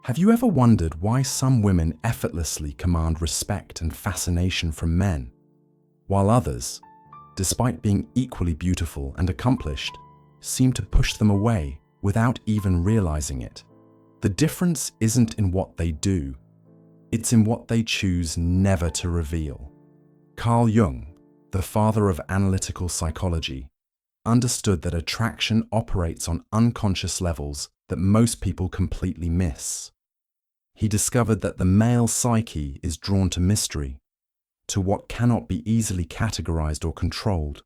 Have you ever wondered why some women effortlessly command respect and fascination from men, while others, despite being equally beautiful and accomplished, seem to push them away without even realizing it? The difference isn't in what they do, it's in what they choose never to reveal. Carl Jung, the father of analytical psychology, understood that attraction operates on unconscious levels that most people completely miss. He discovered that the male psyche is drawn to mystery, to what cannot be easily categorized or controlled,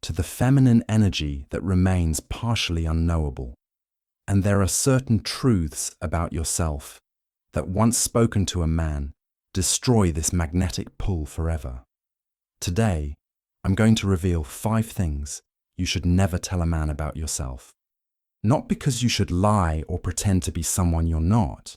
to the feminine energy that remains partially unknowable. And there are certain truths about yourself that, once spoken to a man, destroy this magnetic pull forever. Today, I'm going to reveal 5 things you should never tell a man about yourself. Not because you should lie or pretend to be someone you're not,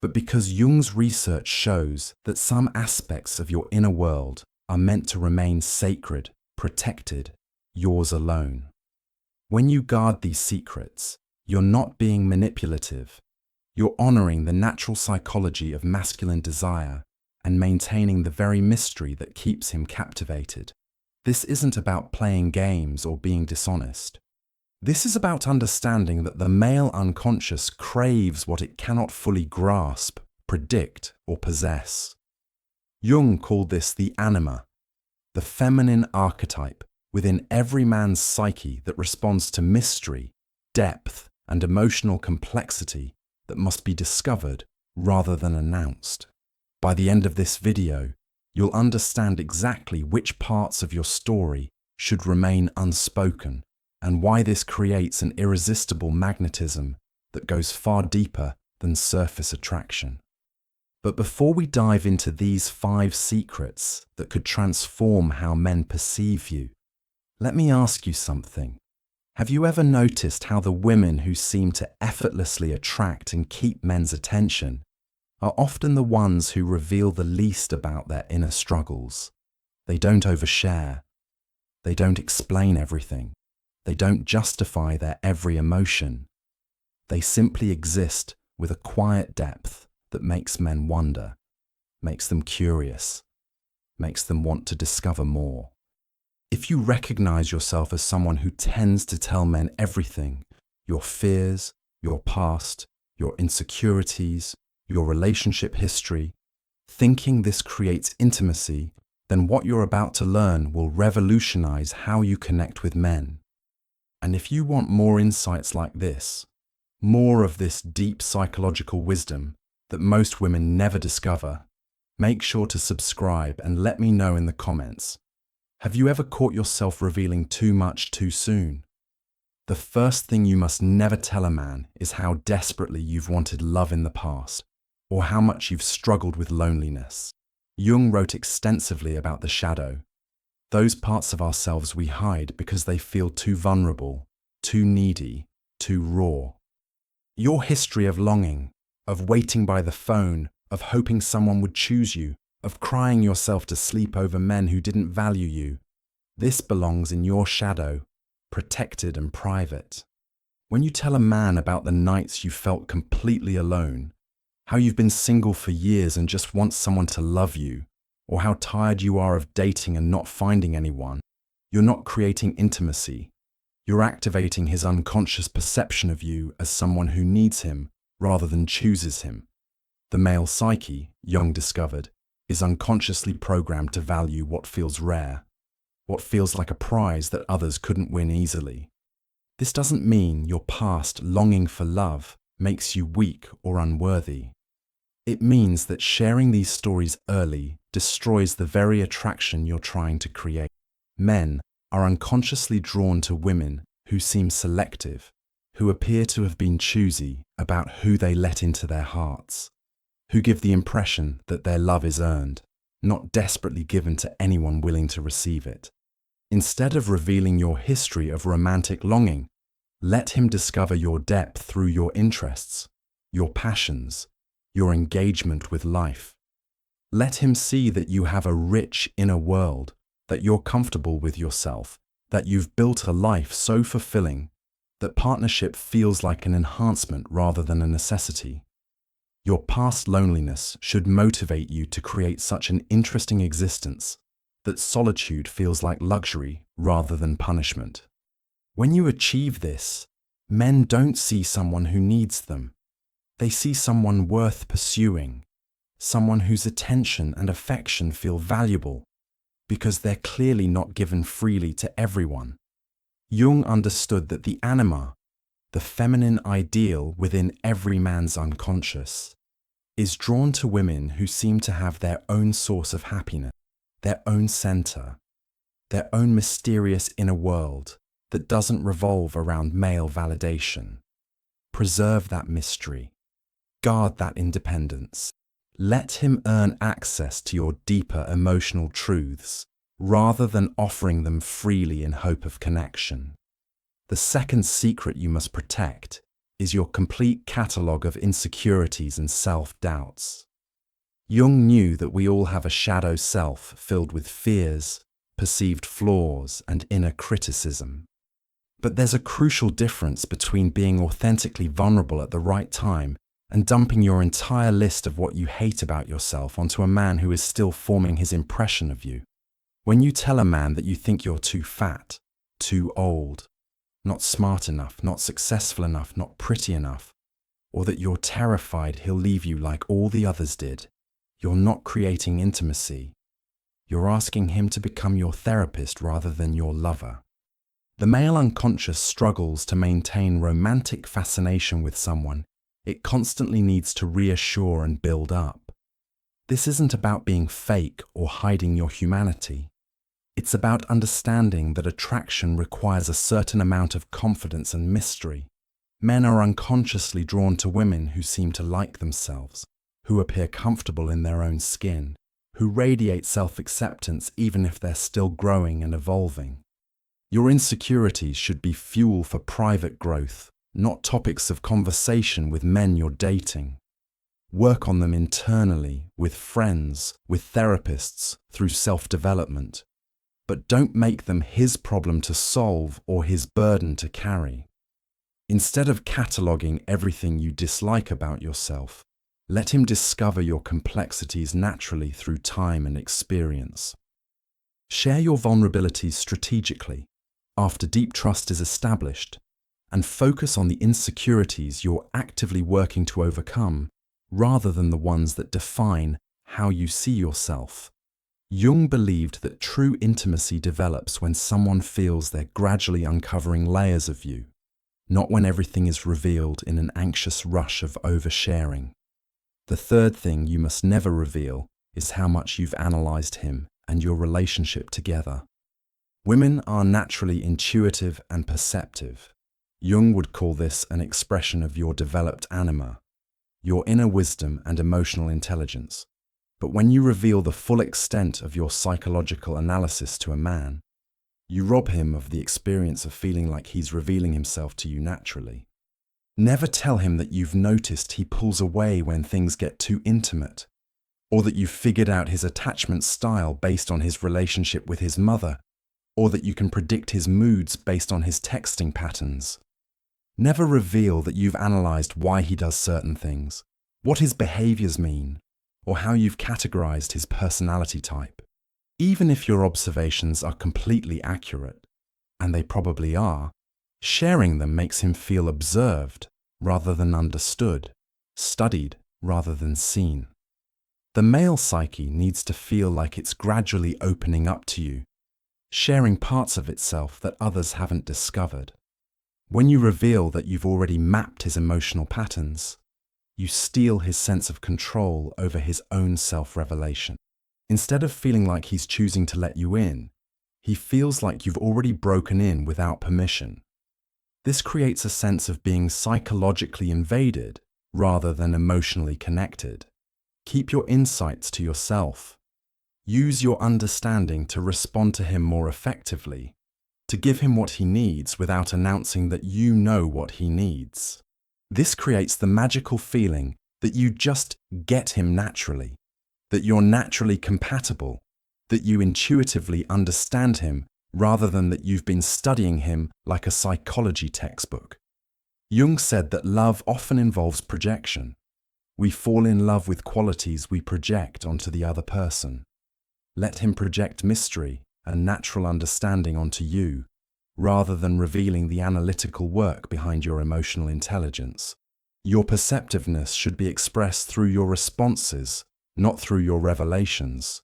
but because Jung's research shows that some aspects of your inner world are meant to remain sacred, protected, yours alone. When you guard these secrets, you're not being manipulative. You're honoring the natural psychology of masculine desire and maintaining the very mystery that keeps him captivated. This isn't about playing games or being dishonest. This is about understanding that the male unconscious craves what it cannot fully grasp, predict, or possess. Jung called this the anima, the feminine archetype within every man's psyche that responds to mystery, depth, and emotional complexity that must be discovered rather than announced. By the end of this video, you'll understand exactly which parts of your story should remain unspoken and why this creates an irresistible magnetism that goes far deeper than surface attraction. But before we dive into these 5 secrets that could transform how men perceive you, let me ask you something. Have you ever noticed how the women who seem to effortlessly attract and keep men's attention are often the ones who reveal the least about their inner struggles? They don't overshare. They don't explain everything. They don't justify their every emotion. They simply exist with a quiet depth that makes men wonder, makes them curious, makes them want to discover more. If you recognize yourself as someone who tends to tell men everything, your fears, your past, your insecurities, your relationship history, thinking this creates intimacy, then what you're about to learn will revolutionize how you connect with men. And if you want more insights like this, more of this deep psychological wisdom that most women never discover, make sure to subscribe and let me know in the comments. Have you ever caught yourself revealing too much too soon? The first thing you must never tell a man is how desperately you've wanted love in the past, or how much you've struggled with loneliness. Jung wrote extensively about the shadow, those parts of ourselves we hide because they feel too vulnerable, too needy, too raw. Your history of longing, of waiting by the phone, of hoping someone would choose you, of crying yourself to sleep over men who didn't value you, this belongs in your shadow, protected and private. When you tell a man about the nights you felt completely alone, how you've been single for years and just want someone to love you, or how tired you are of dating and not finding anyone, you're not creating intimacy. You're activating his unconscious perception of you as someone who needs him rather than chooses him. The male psyche, Jung discovered, is unconsciously programmed to value what feels rare, what feels like a prize that others couldn't win easily. This doesn't mean your past longing for love makes you weak or unworthy. It means that sharing these stories early destroys the very attraction you're trying to create. Men are unconsciously drawn to women who seem selective, who appear to have been choosy about who they let into their hearts, who give the impression that their love is earned, not desperately given to anyone willing to receive it. Instead of revealing your history of romantic longing, let him discover your depth through your interests, your passions, your engagement with life. Let him see that you have a rich inner world, that you're comfortable with yourself, that you've built a life so fulfilling that partnership feels like an enhancement rather than a necessity. Your past loneliness should motivate you to create such an interesting existence that solitude feels like luxury rather than punishment. When you achieve this, men don't see someone who needs them. They see someone worth pursuing, someone whose attention and affection feel valuable, because they're clearly not given freely to everyone. Jung understood that the anima, the feminine ideal within every man's unconscious, is drawn to women who seem to have their own source of happiness, their own center, their own mysterious inner world that doesn't revolve around male validation. Preserve that mystery. Guard that independence. Let him earn access to your deeper emotional truths, rather than offering them freely in hope of connection. The second secret you must protect is your complete catalogue of insecurities and self-doubts. Jung knew that we all have a shadow self filled with fears, perceived flaws, and inner criticism. But there's a crucial difference between being authentically vulnerable at the right time and dumping your entire list of what you hate about yourself onto a man who is still forming his impression of you. When you tell a man that you think you're too fat, too old, not smart enough, not successful enough, not pretty enough, or that you're terrified he'll leave you like all the others did, you're not creating intimacy. You're asking him to become your therapist rather than your lover. The male unconscious struggles to maintain romantic fascination with someone it constantly needs to reassure and build up. This isn't about being fake or hiding your humanity. It's about understanding that attraction requires a certain amount of confidence and mystery. Men are unconsciously drawn to women who seem to like themselves, who appear comfortable in their own skin, who radiate self-acceptance even if they're still growing and evolving. Your insecurities should be fuel for private growth, not topics of conversation with men you're dating. Work on them internally, with friends, with therapists, through self-development. But don't make them his problem to solve or his burden to carry. Instead of cataloguing everything you dislike about yourself, let him discover your complexities naturally through time and experience. Share your vulnerabilities strategically, after deep trust is established, and focus on the insecurities you're actively working to overcome, rather than the ones that define how you see yourself. Jung believed that true intimacy develops when someone feels they're gradually uncovering layers of you, not when everything is revealed in an anxious rush of oversharing. The third thing you must never reveal is how much you've analyzed him and your relationship together. Women are naturally intuitive and perceptive. Jung would call this an expression of your developed anima, your inner wisdom and emotional intelligence. But when you reveal the full extent of your psychological analysis to a man, you rob him of the experience of feeling like he's revealing himself to you naturally. Never tell him that you've noticed he pulls away when things get too intimate, or that you've figured out his attachment style based on his relationship with his mother, or that you can predict his moods based on his texting patterns. Never reveal that you've analyzed why he does certain things, what his behaviors mean, or how you've categorized his personality type. Even if your observations are completely accurate, and they probably are, sharing them makes him feel observed rather than understood, studied rather than seen. The male psyche needs to feel like it's gradually opening up to you, sharing parts of itself that others haven't discovered. When you reveal that you've already mapped his emotional patterns, you steal his sense of control over his own self-revelation. Instead of feeling like he's choosing to let you in, he feels like you've already broken in without permission. This creates a sense of being psychologically invaded rather than emotionally connected. Keep your insights to yourself. Use your understanding to respond to him more effectively, to give him what he needs without announcing that you know what he needs. This creates the magical feeling that you just get him naturally, that you're naturally compatible, that you intuitively understand him rather than that you've been studying him like a psychology textbook. Jung said that love often involves projection. We fall in love with qualities we project onto the other person. Let him project mystery and natural understanding onto you, rather than revealing the analytical work behind your emotional intelligence. Your perceptiveness should be expressed through your responses, not through your revelations.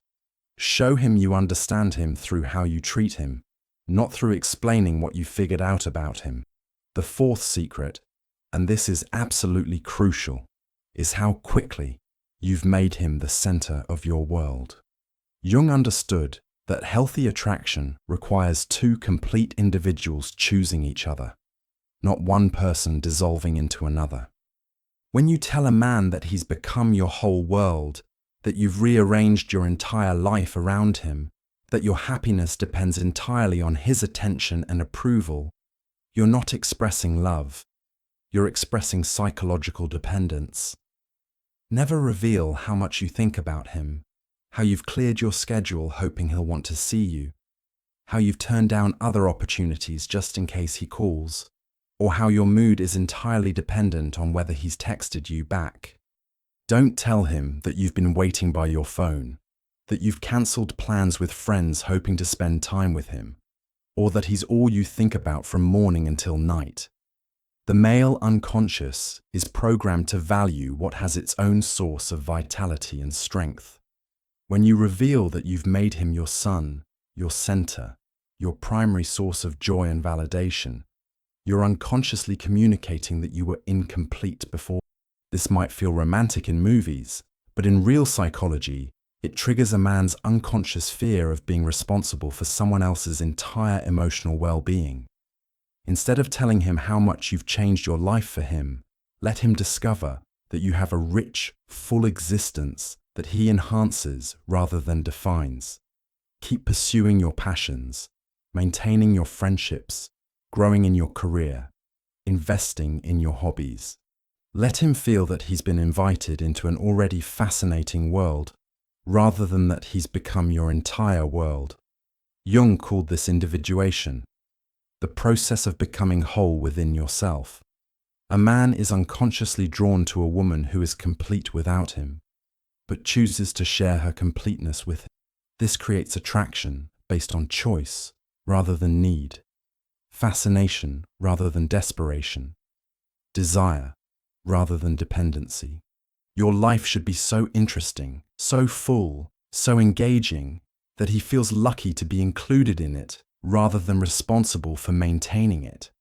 Show him you understand him through how you treat him, not through explaining what you figured out about him. The fourth secret, and this is absolutely crucial, is how quickly you've made him the center of your world. Jung understood that healthy attraction requires two complete individuals choosing each other, not one person dissolving into another. When you tell a man that he's become your whole world, that you've rearranged your entire life around him, that your happiness depends entirely on his attention and approval, you're not expressing love. You're expressing psychological dependence. Never reveal how much you think about him, how you've cleared your schedule hoping he'll want to see you, how you've turned down other opportunities just in case he calls, or how your mood is entirely dependent on whether he's texted you back. Don't tell him that you've been waiting by your phone, that you've cancelled plans with friends hoping to spend time with him, or that he's all you think about from morning until night. The male unconscious is programmed to value what has its own source of vitality and strength. When you reveal that you've made him your sun, your center, your primary source of joy and validation, you're unconsciously communicating that you were incomplete before. This might feel romantic in movies, but in real psychology, it triggers a man's unconscious fear of being responsible for someone else's entire emotional well-being. Instead of telling him how much you've changed your life for him, let him discover that you have a rich, full existence that he enhances rather than defines. Keep pursuing your passions, maintaining your friendships, growing in your career, investing in your hobbies. Let him feel that he's been invited into an already fascinating world, rather than that he's become your entire world. Jung called this individuation, the process of becoming whole within yourself. A man is unconsciously drawn to a woman who is complete without him, but chooses to share her completeness with him. This creates attraction based on choice rather than need, fascination rather than desperation, desire rather than dependency. Your life should be so interesting, so full, so engaging, that he feels lucky to be included in it rather than responsible for maintaining it.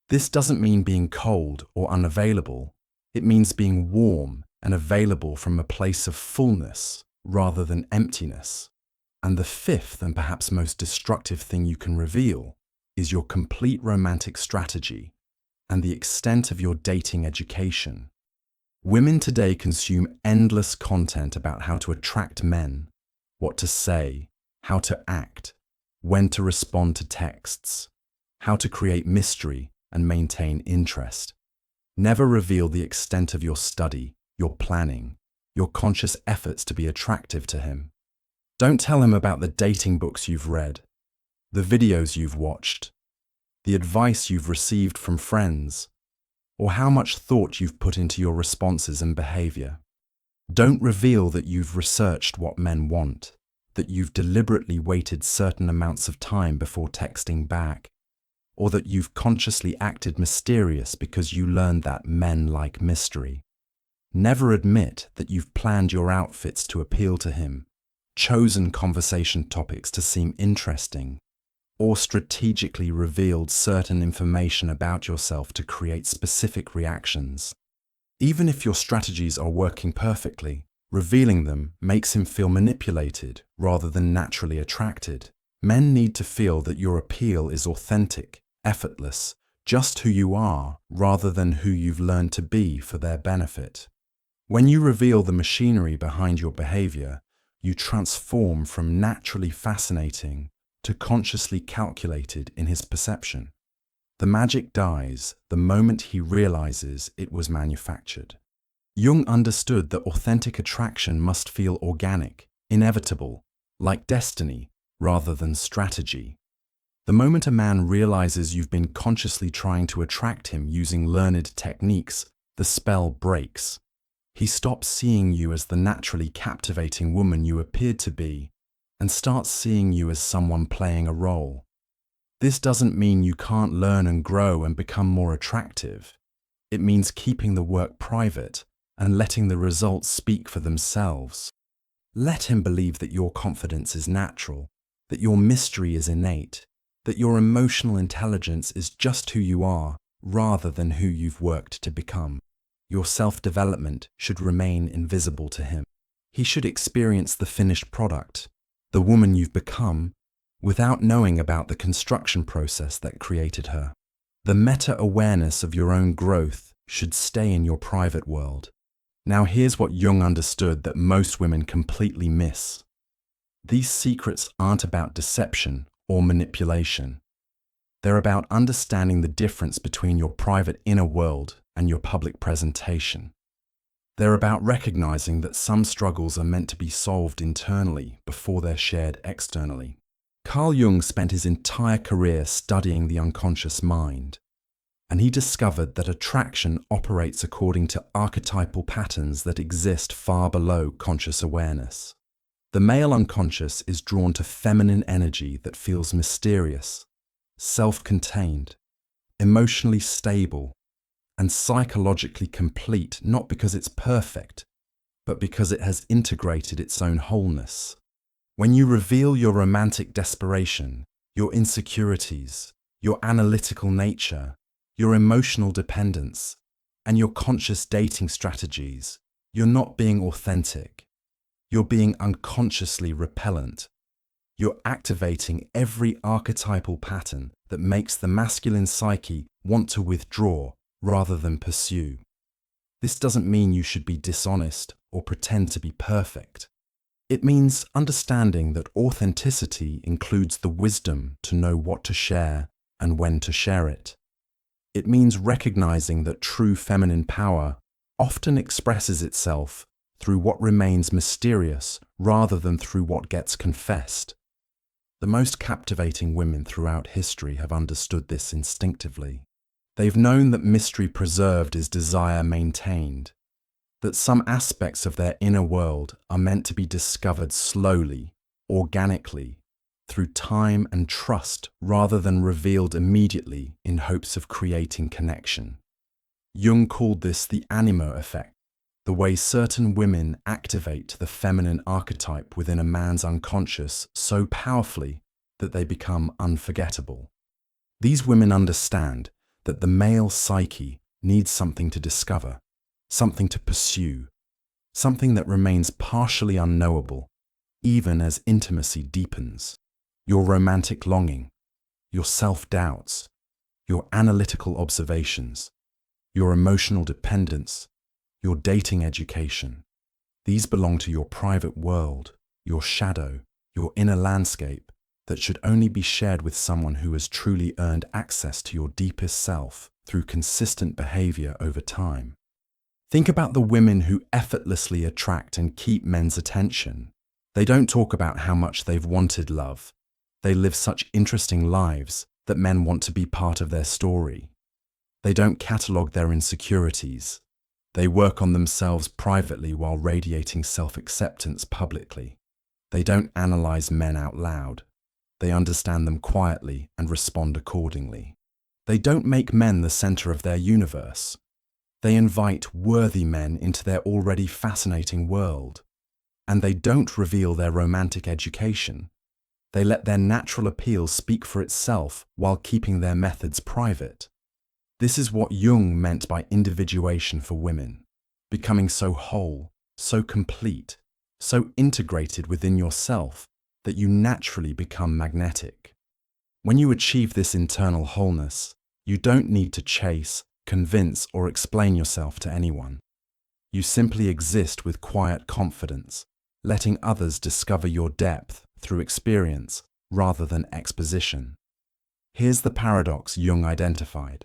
This doesn't mean being cold or unavailable. It means being warm and available from a place of fullness rather than emptiness. And the fifth and perhaps most destructive thing you can reveal is your complete romantic strategy and the extent of your dating education. Women today consume endless content about how to attract men, what to say, how to act, when to respond to texts, how to create mystery and maintain interest. Never reveal the extent of your study, your planning, your conscious efforts to be attractive to him. Don't tell him about the dating books you've read, the videos you've watched, the advice you've received from friends, or how much thought you've put into your responses and behavior. Don't reveal that you've researched what men want, that you've deliberately waited certain amounts of time before texting back, or that you've consciously acted mysterious because you learned that men like mystery. Never admit that you've planned your outfits to appeal to him, chosen conversation topics to seem interesting, or strategically revealed certain information about yourself to create specific reactions. Even if your strategies are working perfectly, revealing them makes him feel manipulated rather than naturally attracted. Men need to feel that your appeal is authentic, effortless, just who you are rather than who you've learned to be for their benefit. When you reveal the machinery behind your behavior, you transform from naturally fascinating to consciously calculated in his perception. The magic dies the moment he realizes it was manufactured. Jung understood that authentic attraction must feel organic, inevitable, like destiny, rather than strategy. The moment a man realizes you've been consciously trying to attract him using learned techniques, the spell breaks. He stops seeing you as the naturally captivating woman you appeared to be and starts seeing you as someone playing a role. This doesn't mean you can't learn and grow and become more attractive. It means keeping the work private and letting the results speak for themselves. Let him believe that your confidence is natural, that your mystery is innate, that your emotional intelligence is just who you are rather than who you've worked to become. Your self-development should remain invisible to him. He should experience the finished product, the woman you've become, without knowing about the construction process that created her. The meta-awareness of your own growth should stay in your private world. Now here's what Jung understood that most women completely miss. These secrets aren't about deception or manipulation. They're about understanding the difference between your private inner world and your public presentation. They're about recognizing that some struggles are meant to be solved internally before they're shared externally. Carl Jung spent his entire career studying the unconscious mind, and he discovered that attraction operates according to archetypal patterns that exist far below conscious awareness. The male unconscious is drawn to feminine energy that feels mysterious, self-contained, emotionally stable, and psychologically complete, not because it's perfect, but because it has integrated its own wholeness. When you reveal your romantic desperation, your insecurities, your analytical nature, your emotional dependence, and your conscious dating strategies, you're not being authentic. You're being unconsciously repellent. You're activating every archetypal pattern that makes the masculine psyche want to withdraw rather than pursue. This doesn't mean you should be dishonest or pretend to be perfect. It means understanding that authenticity includes the wisdom to know what to share and when to share it. It means recognizing that true feminine power often expresses itself through what remains mysterious rather than through what gets confessed. The most captivating women throughout history have understood this instinctively. They've known that mystery preserved is desire maintained, that some aspects of their inner world are meant to be discovered slowly, organically, through time and trust rather than revealed immediately in hopes of creating connection. Jung called this the anima effect, the way certain women activate the feminine archetype within a man's unconscious so powerfully that they become unforgettable. These women understand that the male psyche needs something to discover, something to pursue, something that remains partially unknowable, even as intimacy deepens. Your romantic longing, your self-doubts, your analytical observations, your emotional dependence, your dating education. These belong to your private world, your shadow, your inner landscape that should only be shared with someone who has truly earned access to your deepest self through consistent behavior over time. Think about the women who effortlessly attract and keep men's attention. They don't talk about how much they've wanted love. They live such interesting lives that men want to be part of their story. They don't catalogue their insecurities. They work on themselves privately while radiating self-acceptance publicly. They don't analyze men out loud. They understand them quietly and respond accordingly. They don't make men the center of their universe. They invite worthy men into their already fascinating world. And they don't reveal their romantic education. They let their natural appeal speak for itself while keeping their methods private. This is what Jung meant by individuation for women, becoming so whole, so complete, so integrated within yourself that you naturally become magnetic. When you achieve this internal wholeness, you don't need to chase, convince, or explain yourself to anyone. You simply exist with quiet confidence, letting others discover your depth through experience rather than exposition. Here's the paradox Jung identified.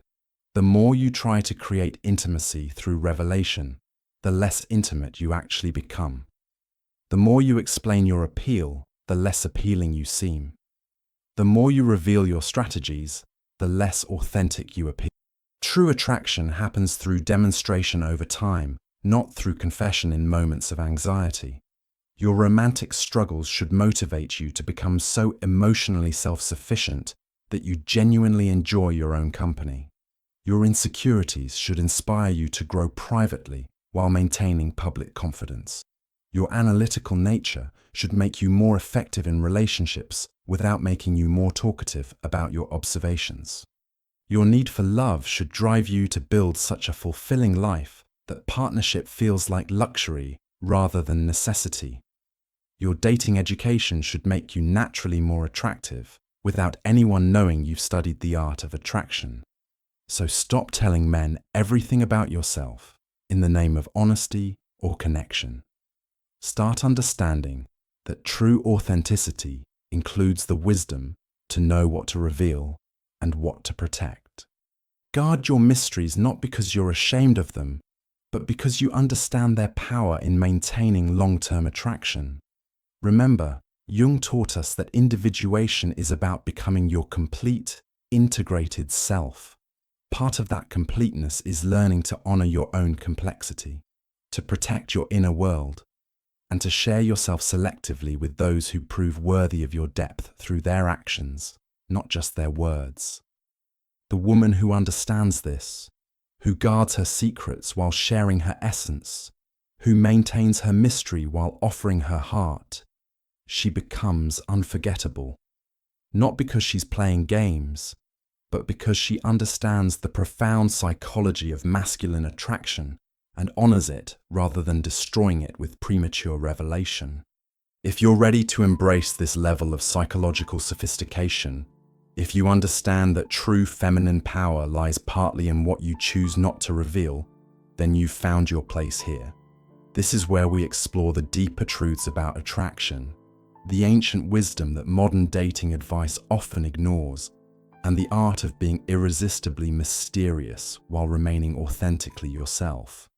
The more you try to create intimacy through revelation, the less intimate you actually become. The more you explain your appeal, the less appealing you seem. The more you reveal your strategies, the less authentic you appear. True attraction happens through demonstration over time, not through confession in moments of anxiety. Your romantic struggles should motivate you to become so emotionally self-sufficient that you genuinely enjoy your own company. Your insecurities should inspire you to grow privately while maintaining public confidence. Your analytical nature should make you more effective in relationships without making you more talkative about your observations. Your need for love should drive you to build such a fulfilling life that partnership feels like luxury rather than necessity. Your dating education should make you naturally more attractive without anyone knowing you've studied the art of attraction. So stop telling men everything about yourself in the name of honesty or connection. Start understanding that true authenticity includes the wisdom to know what to reveal and what to protect. Guard your mysteries not because you're ashamed of them, but because you understand their power in maintaining long-term attraction. Remember, Jung taught us that individuation is about becoming your complete, integrated self. Part of that completeness is learning to honor your own complexity, to protect your inner world, and to share yourself selectively with those who prove worthy of your depth through their actions, not just their words. The woman who understands this, who guards her secrets while sharing her essence, who maintains her mystery while offering her heart, she becomes unforgettable, not because she's playing games, but because she understands the profound psychology of masculine attraction and honors it rather than destroying it with premature revelation. If you're ready to embrace this level of psychological sophistication, if you understand that true feminine power lies partly in what you choose not to reveal, then you've found your place here. This is where we explore the deeper truths about attraction, the ancient wisdom that modern dating advice often ignores, and the art of being irresistibly mysterious while remaining authentically yourself.